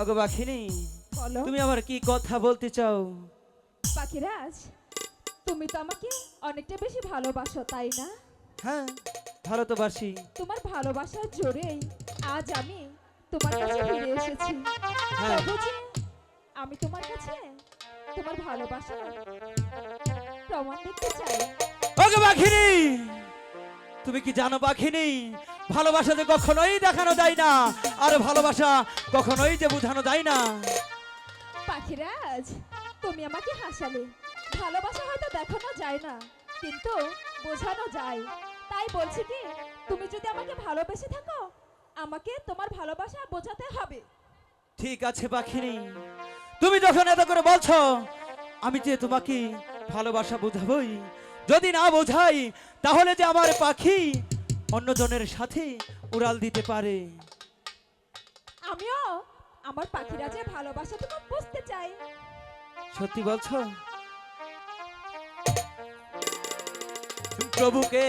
ওগো পাখিনি, বলো তুমি আমার কি কথা বলতে চাও? পাখিরাজ, তুমি তো আমাকে অনেকটা বেশি ভালোবাসো, তাই না? হ্যাঁ, ভালো তো বাসি। তোমার ভালোবাসার জোরেই আজ আমি তোমার কাছে ফিরে এসেছি। হ্যাঁ। তবু যে আমি তোমার কাছে তোমার ভালোবাসার প্রমাণ দেখতে চাই। ওগো পাখিনি, তুমি কি জানো পাখিনি, ভালোবাসা যে কখনোই দেখানো যায় না, আর ভালোবাসা কখনোই যে বোঝানো যায় না। পাখিরাজ, তুমি আমাকে হাসালে। ভালোবাসা হয়তো দেখানো যায় না, কিন্তু বোঝানো যায়। তাই বলছি কি, তুমি যদি আমাকে ভালোবেসে থাকো, আমাকে তোমার ভালোবাসা বোঝাতে হবে। ঠিক আছে পাখিনি, তুমি যখন এত করে বলছো, আমি যে তোমাকে ভালোবাসা বোঝাবই। যদি না বোঝাই, তাহলে যে আমার পাখি অন্যজনের সাথে উড়াল দিতে পারে। আমিও আমার পাখিরাজের ভালোবাসা তুমি বুঝতে চাই। সত্যি বলছো? প্রভুকে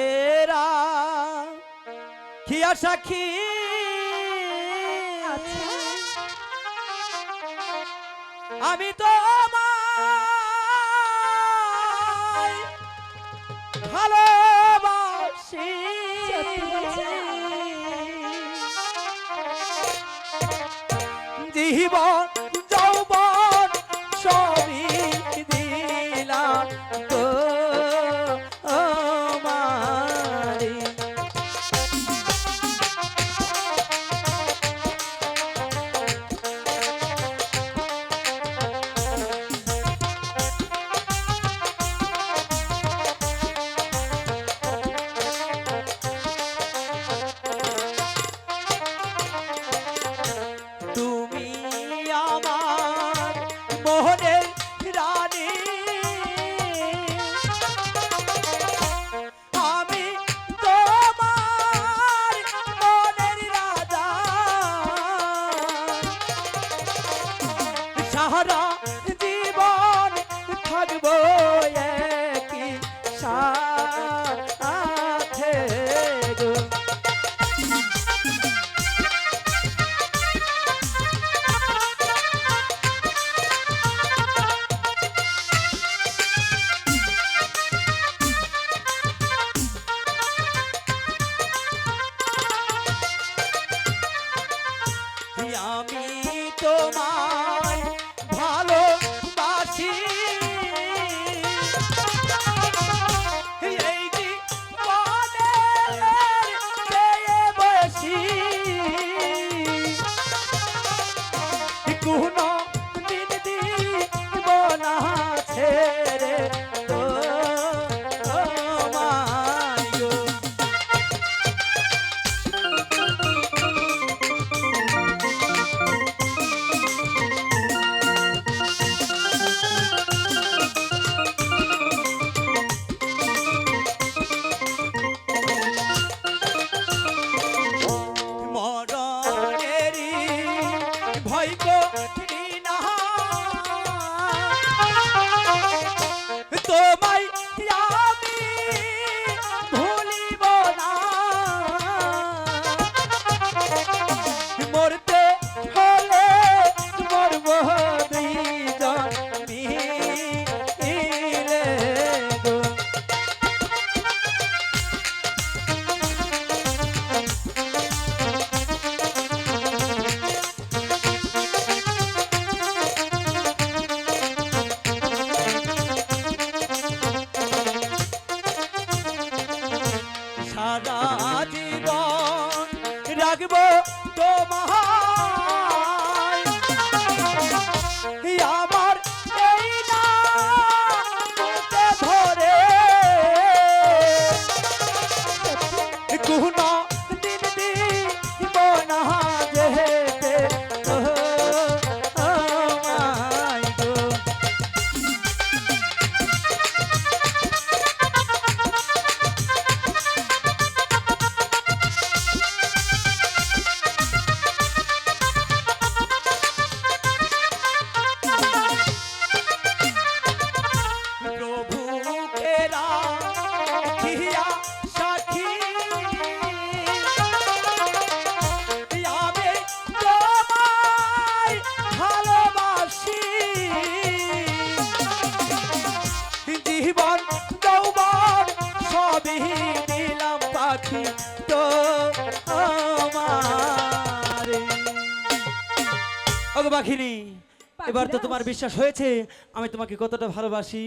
কি সাক্ষী, আচ্ছা, আমি তো ভালোবাসি। সত্যি বলছো? জীবন যৌবন সবই দিলাম তো আমারে। তুমি আমার মোহনের রানী, আমি তোমার মনের রাজা। সারা জীবন থাকবো একই সাথে গো। আমি তোমায় ভালোবাসি, এই জীবনের চেয়ে বেশি। কোনো দিন দিব না ছেড়ে তোমায় গো। মরণেরই ভয় করি না, তোমায় আমি ভুলিব না। মরতে হলে মরব দুইজন মিলে গো। সারা জীবন রাখবো তোমায়, আমার এই নামে ধরে। কোনো দিন দিব না যেতে তোমায় গো। পাখি তো আমারে। ওগো পাখিনি, এবার তো পাখিরাজ। তোমার বিশ্বাস হয়েছে আমি তোমাকে কতটা ভালোবাসি।